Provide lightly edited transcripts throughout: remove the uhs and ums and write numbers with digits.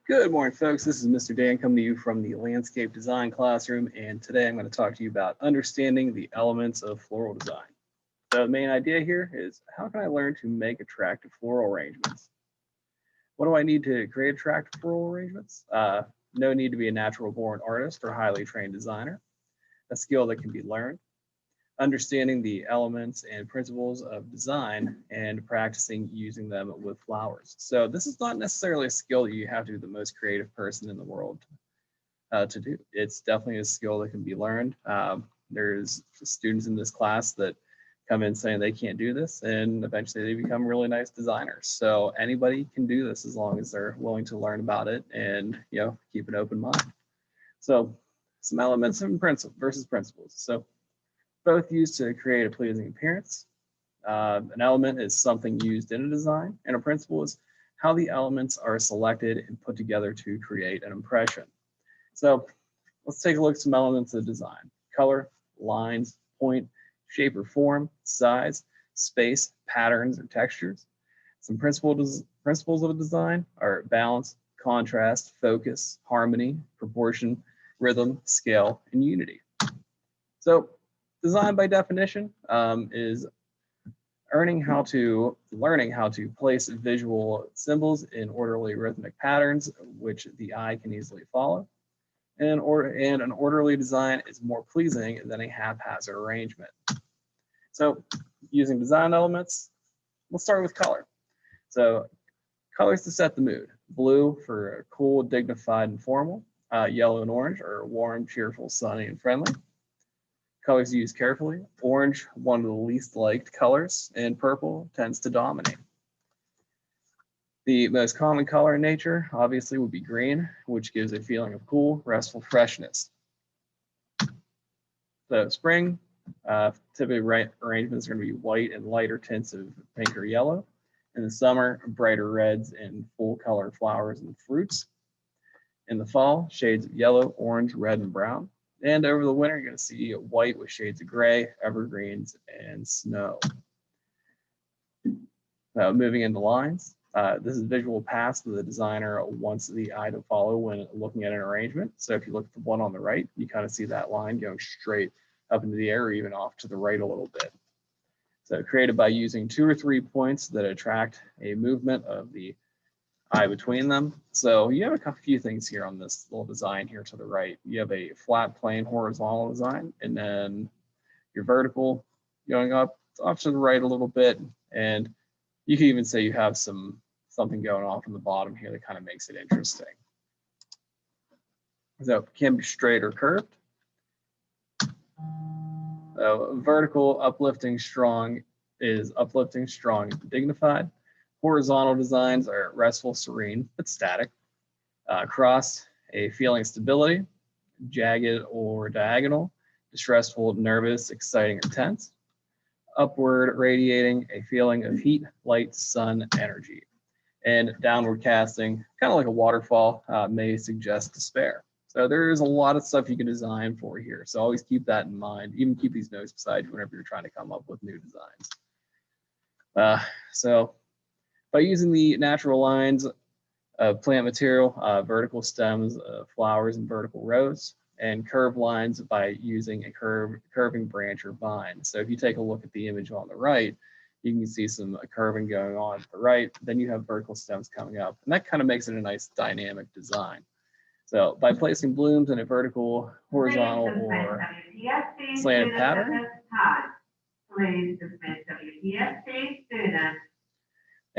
Good morning, folks. This is Mr. Dan coming to you from the Landscape Design Classroom, and today I'm going to talk to you about understanding the elements of floral design. The main idea here is how can I learn to make attractive floral arrangements? What do I need to create attractive floral arrangements? No need to be a natural-born artist or highly trained designer. A skill that can be learned. Understanding the elements and principles of design and practicing using them with flowers. So this is not necessarily a skill that you have to be the most creative person in the world to do. It's definitely a skill that can be learned. There's students in this class that come in saying they can't do this, and eventually they become really nice designers. So anybody can do this as long as they're willing to learn about it and keep an open mind. So some elements and versus principles. So both used to create a pleasing appearance. An element is something used in a design, and a principle is how the elements are selected and put together to create an impression. So let's take a look at some elements of design: color, lines, point, shape or form, size, space, patterns or textures. Some principles of a design are balance, contrast, focus, harmony, proportion, rhythm, scale, and unity. So design by definition is learning how to place visual symbols in orderly rhythmic patterns which the eye can easily follow. And an orderly design is more pleasing than a haphazard arrangement. So using design elements, we'll start with color. So colors to set the mood: blue for cool, dignified, and formal. Yellow and orange are warm, cheerful, sunny, and friendly. Colors used carefully: orange, one of the least liked colors, and purple tends to dominate. The most common color in nature obviously would be green, which gives a feeling of cool, restful freshness. So spring, typically arrangements are going to be white and lighter tints of pink or yellow. In the summer, brighter reds and full color flowers and fruits. In the fall, shades of yellow, orange, red, and brown. And over the winter, you're going to see white with shades of gray, evergreens, and snow. Moving into lines. This is visual paths that the designer wants the eye to follow when looking at an arrangement. So if you look at the one on the right, you kind of see that line going straight up into the air or even off to the right a little bit. So created by using 2 or 3 points that attract a movement of the eye between them. So you have a few things here on this little design here to the right. You have a flat plane horizontal design, and then your vertical going up off to the right a little bit. And you can even say you have something going off on the bottom here that kind of makes it interesting. So it can be straight or curved. Vertical, uplifting, strong is uplifting, strong, and dignified. Horizontal designs are restful, serene, but static. Cross, a feeling of stability. Jagged or diagonal, distressful, nervous, exciting, or tense. Upward, radiating, a feeling of heat, light, sun, energy. And downward casting, kind of like a waterfall, may suggest despair. So there's a lot of stuff you can design for here. So always keep that in mind. Even keep these notes beside you whenever you're trying to come up with new designs. So by using the natural lines of plant material, vertical stems, flowers, and vertical rows, and curved lines by using a curving branch or vine. So if you take a look at the image on the right, you can see some curving going on to the right. Then you have vertical stems coming up, and that kind of makes it a nice dynamic design. So by placing blooms in a vertical, horizontal, or slanted pattern,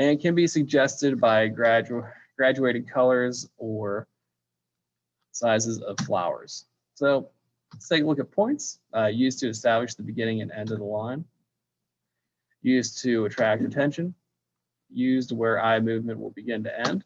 and can be suggested by graduated colors or sizes of flowers. So let's take a look at points used to establish the beginning and end of the line, used to attract attention, used where eye movement will begin to end,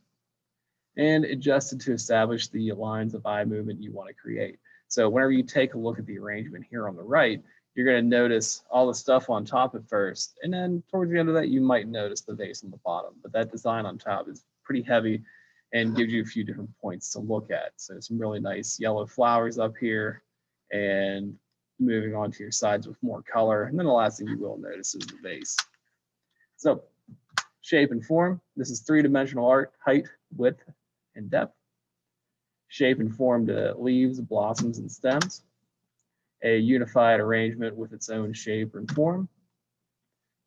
and adjusted to establish the lines of eye movement you want to create. So whenever you take a look at the arrangement here on the right, you're going to notice all the stuff on top at first, and then towards the end of that, you might notice the vase on the bottom. But that design on top is pretty heavy and gives you a few different points to look at. So some really nice yellow flowers up here, and moving on to your sides with more color. And then the last thing you will notice is the vase. So shape and form. This is three-dimensional art: height, width, and depth. shape and form to leaves, blossoms, and stems, a unified arrangement with its own shape and form,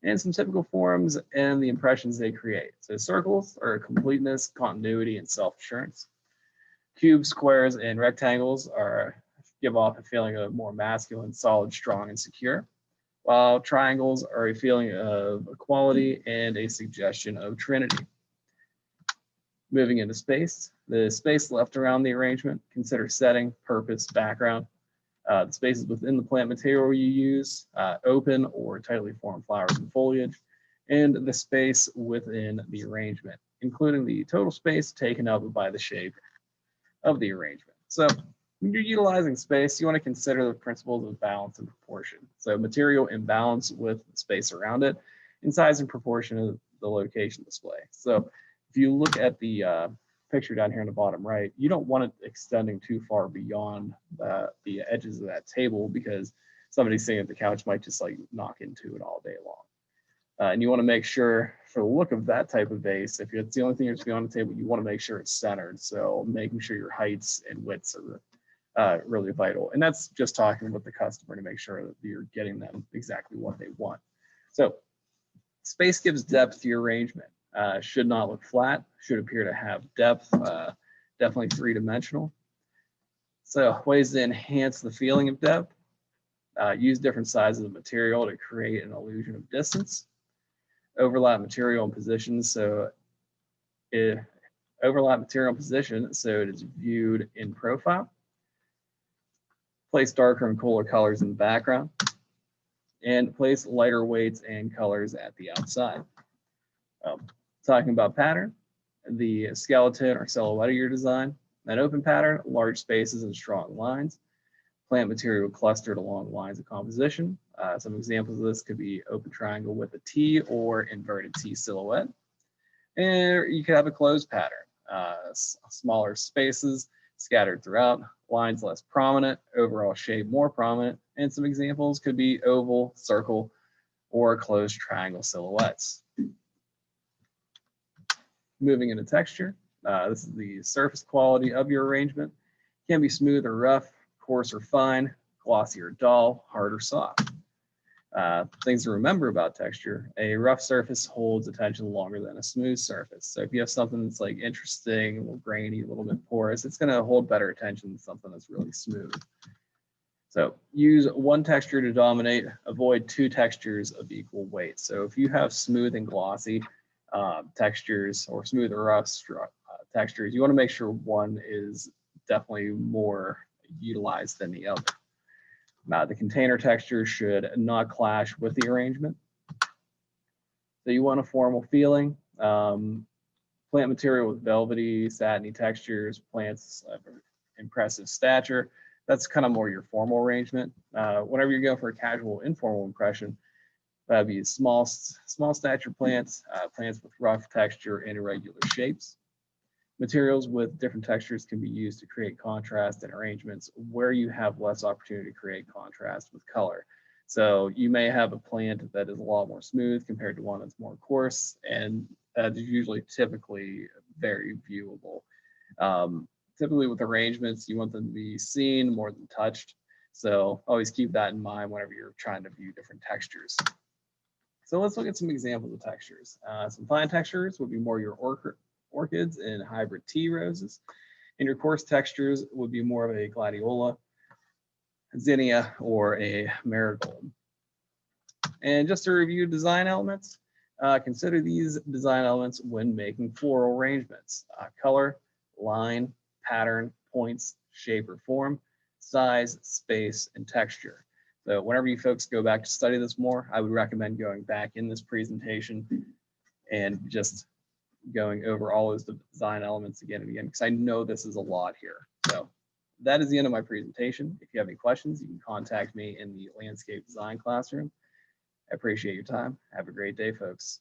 and some typical forms and the impressions they create. So circles are completeness, continuity, and self-assurance. Cubes, squares, and rectangles give off a feeling of more masculine, solid, strong, and secure, while triangles are a feeling of equality and a suggestion of trinity. Moving into space, the space left around the arrangement, consider setting, purpose, background. The spaces within the plant material you use, open or tightly formed flowers and foliage, and the space within the arrangement, including the total space taken up by the shape of the arrangement. So when you're utilizing space, you want to consider the principles of balance and proportion. So material in balance with the space around it, and size and proportion of the location display. So if you look at the picture down here in the bottom right, you don't want it extending too far beyond the edges of that table, because somebody sitting at the couch might just like knock into it all day long. And you want to make sure, for the look of that type of vase, if it's the only thing that's on the table, you want to make sure it's centered. So making sure your heights and widths are really vital. And that's just talking with the customer to make sure that you're getting them exactly what they want. So space gives depth to your arrangement. Should not look flat, should appear to have depth, definitely three-dimensional. So ways to enhance the feeling of depth: use different sizes of material to create an illusion of distance. Overlap material and position, so it is viewed in profile. Place darker and cooler colors in the background, and place lighter weights and colors at the outside. Talking about pattern, the skeleton or silhouette of your design. An open pattern, large spaces and strong lines. Plant material clustered along lines of composition. Some examples of this could be open triangle with a T or inverted T silhouette. And you could have a closed pattern, smaller spaces scattered throughout, lines less prominent, overall shape more prominent. And some examples could be oval, circle, or closed triangle silhouettes. Moving into texture, this is the surface quality of your arrangement. It can be smooth or rough, coarse or fine, glossy or dull, hard or soft. Things to remember about texture: a rough surface holds attention longer than a smooth surface. So if you have something that's like interesting, a little grainy, a little bit porous, it's going to hold better attention than something that's really smooth. So use one texture to dominate, avoid two textures of equal weight. So if you have smooth and glossy textures, or smooth or rough textures, you want to make sure one is definitely more utilized than the other. The container texture should not clash with the arrangement. So you want a formal feeling. Plant material with velvety, satiny textures, plants of impressive stature. That's kind of more your formal arrangement. Whenever you go for a casual, informal impression, that'd be small stature plants, plants with rough texture and irregular shapes. Materials with different textures can be used to create contrast in arrangements where you have less opportunity to create contrast with color. So you may have a plant that is a lot more smooth compared to one that's more coarse, and that is usually typically very viewable. Typically with arrangements, you want them to be seen more than touched. So always keep that in mind whenever you're trying to view different textures. So let's look at some examples of textures. Some fine textures would be more your orchids and hybrid tea roses. And your coarse textures would be more of a gladiola, zinnia, or a marigold. And just to review design elements, consider these design elements when making floral arrangements: color, line, pattern, points, shape or form, size, space, and texture. So whenever you folks go back to study this more, I would recommend going back in this presentation and just going over all those design elements again and again, because I know this is a lot here. So that is the end of my presentation. If you have any questions, you can contact me in the landscape design classroom. I appreciate your time. Have a great day, folks.